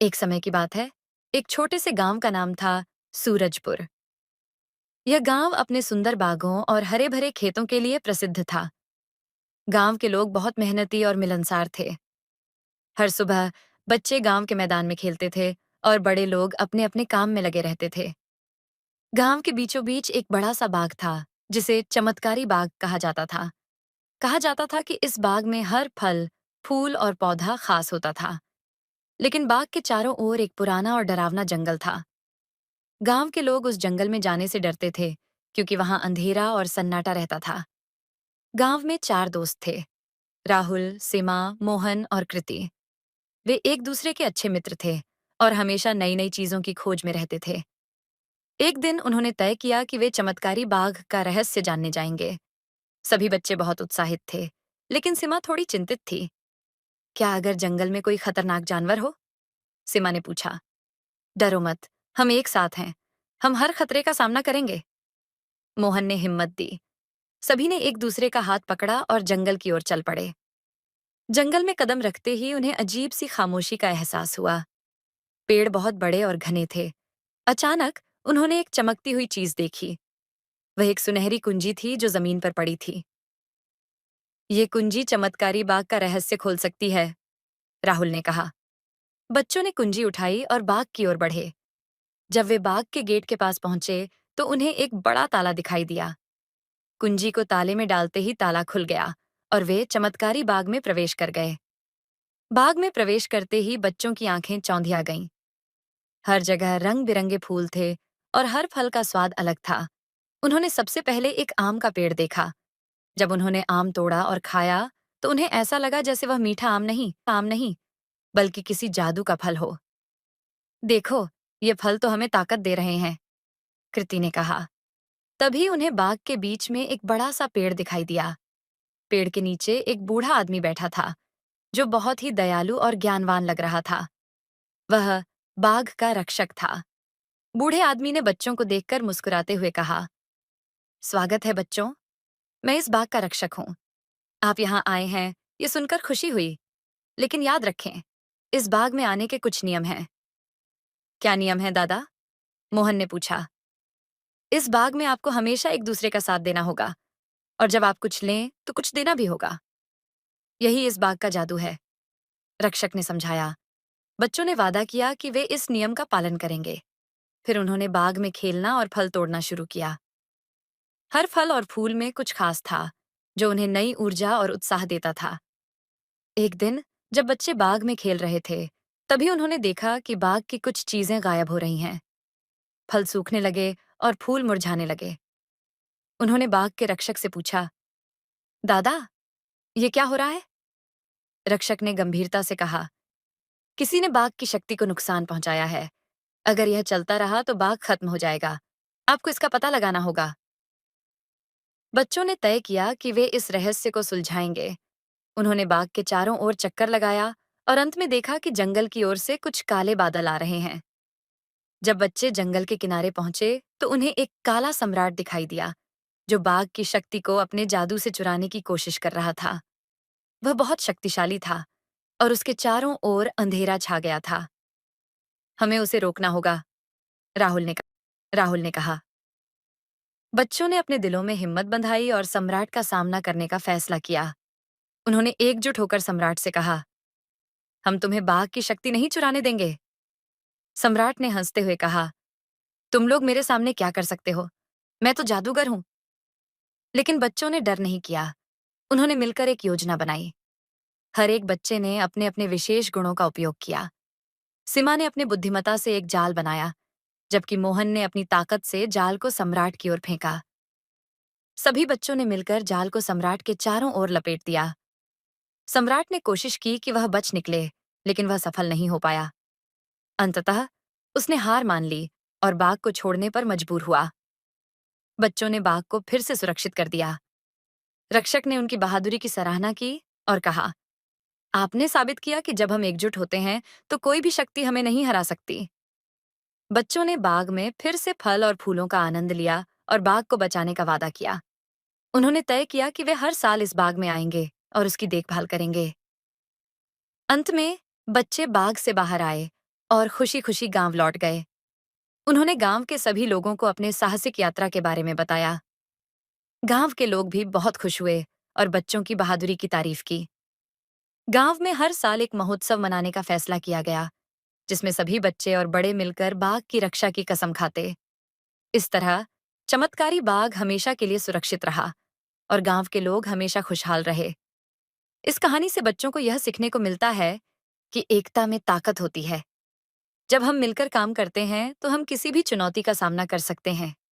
एक समय की बात है। एक छोटे से गांव का नाम था सूरजपुर। यह गांव अपने सुंदर बागों और हरे भरे खेतों के लिए प्रसिद्ध था। गांव के लोग बहुत मेहनती और मिलनसार थे। हर सुबह बच्चे गांव के मैदान में खेलते थे और बड़े लोग अपने अपने काम में लगे रहते थे। गांव के बीचों बीच एक बड़ा सा बाग था, जिसे चमत्कारी बाग कहा जाता था। कहा जाता था कि इस बाग में हर फल, फूल और पौधा खास होता था। लेकिन बाग के चारों ओर एक पुराना और डरावना जंगल था। गांव के लोग उस जंगल में जाने से डरते थे, क्योंकि वहां अंधेरा और सन्नाटा रहता था। गांव में चार दोस्त थे, राहुल, सीमा, मोहन और कृति। वे एक दूसरे के अच्छे मित्र थे और हमेशा नई नई चीजों की खोज में रहते थे। एक दिन उन्होंने तय किया कि वे चमत्कारी बाघ का रहस्य जानने जाएंगे। सभी बच्चे बहुत उत्साहित थे, लेकिन सीमा थोड़ी चिंतित थी। क्या अगर जंगल में कोई खतरनाक जानवर हो? सीमा ने पूछा। डरो मत, हम एक साथ हैं। हम हर खतरे का सामना करेंगे। मोहन ने हिम्मत दी। सभी ने एक दूसरे का हाथ पकड़ा और जंगल की ओर चल पड़े। जंगल में कदम रखते ही उन्हें अजीब सी खामोशी का एहसास हुआ। पेड़ बहुत बड़े और घने थे। अचानक उन्होंने एक चमकती हुई चीज देखी। वह एक सुनहरी कुंजी थी जो जमीन पर पड़ी थी। ये कुंजी चमत्कारी बाग का रहस्य खोल सकती है, राहुल ने कहा। बच्चों ने कुंजी उठाई और बाग की ओर बढ़े। जब वे बाग के गेट के पास पहुंचे, तो उन्हें एक बड़ा ताला दिखाई दिया। कुंजी को ताले में डालते ही ताला खुल गया और वे चमत्कारी बाग में प्रवेश कर गए। बाग में प्रवेश करते ही बच्चों की आंखें चौंधिया गईं। हर जगह रंग बिरंगे फूल थे और हर फल का स्वाद अलग था। उन्होंने सबसे पहले एक आम का पेड़ देखा। जब उन्होंने आम तोड़ा और खाया, तो उन्हें ऐसा लगा जैसे वह मीठा आम नहीं, बल्कि किसी जादू का फल हो। देखो, ये फल तो हमें ताकत दे रहे हैं, कृति ने कहा। तभी उन्हें बाग के बीच में एक बड़ा सा पेड़ दिखाई दिया। पेड़ के नीचे एक बूढ़ा आदमी बैठा था, जो बहुत ही दयालु और ज्ञानवान लग रहा था। वह बाघ का रक्षक था। बूढ़े आदमी ने बच्चों को देखकर मुस्कुराते हुए कहा, स्वागत है बच्चों, मैं इस बाग का रक्षक हूँ। आप यहाँ आए हैं, ये सुनकर खुशी हुई। लेकिन याद रखें, इस बाग में आने के कुछ नियम हैं। क्या नियम है दादा? मोहन ने पूछा। इस बाग में आपको हमेशा एक दूसरे का साथ देना होगा, और जब आप कुछ लें तो कुछ देना भी होगा। यही इस बाग का जादू है, रक्षक ने समझाया। बच्चों ने वादा किया कि वे इस नियम का पालन करेंगे। फिर उन्होंने बाग में खेलना और फल तोड़ना शुरू किया। हर फल और फूल में कुछ खास था, जो उन्हें नई ऊर्जा और उत्साह देता था। एक दिन जब बच्चे बाग में खेल रहे थे, तभी उन्होंने देखा कि बाग की कुछ चीजें गायब हो रही हैं। फल सूखने लगे और फूल मुरझाने लगे। उन्होंने बाग के रक्षक से पूछा, दादा, ये क्या हो रहा है? रक्षक ने गंभीरता से कहा, किसी ने बाग की शक्ति को नुकसान पहुंचाया है। अगर यह चलता रहा तो बाग खत्म हो जाएगा। आपको इसका पता लगाना होगा। बच्चों ने तय किया कि वे इस रहस्य को सुलझाएंगे। उन्होंने बाग के चारों ओर चक्कर लगाया और अंत में देखा कि जंगल की ओर से कुछ काले बादल आ रहे हैं। जब बच्चे जंगल के किनारे पहुंचे, तो उन्हें एक काला सम्राट दिखाई दिया, जो बाग की शक्ति को अपने जादू से चुराने की कोशिश कर रहा था। वह बहुत शक्तिशाली था और उसके चारों ओर अंधेरा छा गया था। हमें उसे रोकना होगा, राहुल ने कहा। बच्चों ने अपने दिलों में हिम्मत बंधाई और सम्राट का सामना करने का फैसला किया। उन्होंने एकजुट होकर सम्राट से कहा, हम तुम्हें बाघ की शक्ति नहीं चुराने देंगे। सम्राट ने हंसते हुए कहा, तुम लोग मेरे सामने क्या कर सकते हो? मैं तो जादूगर हूं। लेकिन बच्चों ने डर नहीं किया। उन्होंने मिलकर एक योजना बनाई। हर एक बच्चे ने अपने अपने विशेष गुणों का उपयोग किया। सीमा ने अपनी बुद्धिमता से एक जाल बनाया, जबकि मोहन ने अपनी ताकत से जाल को सम्राट की ओर फेंका। सभी बच्चों ने मिलकर जाल को सम्राट के चारों ओर लपेट दिया। सम्राट ने कोशिश की कि वह बच निकले, लेकिन वह सफल नहीं हो पाया। अंततः उसने हार मान ली और बाघ को छोड़ने पर मजबूर हुआ। बच्चों ने बाघ को फिर से सुरक्षित कर दिया। रक्षक ने उनकी बहादुरी की सराहना की और कहा, आपने साबित किया कि जब हम एकजुट होते हैं तो कोई भी शक्ति हमें नहीं हरा सकती। बच्चों ने बाग में फिर से फल और फूलों का आनंद लिया और बाग को बचाने का वादा किया। उन्होंने तय किया कि वे हर साल इस बाग में आएंगे और उसकी देखभाल करेंगे। अंत में बच्चे बाग से बाहर आए और खुशी-खुशी गांव लौट गए। उन्होंने गांव के सभी लोगों को अपने साहसिक यात्रा के बारे में बताया। गांव के लोग भी बहुत खुश हुए और बच्चों की बहादुरी की तारीफ की। गांव में हर साल एक महोत्सव मनाने का फैसला किया गया, जिसमें सभी बच्चे और बड़े मिलकर बाघ की रक्षा की कसम खाते। इस तरह चमत्कारी बाघ हमेशा के लिए सुरक्षित रहा और गांव के लोग हमेशा खुशहाल रहे। इस कहानी से बच्चों को यह सीखने को मिलता है कि एकता में ताकत होती है। जब हम मिलकर काम करते हैं, तो हम किसी भी चुनौती का सामना कर सकते हैं।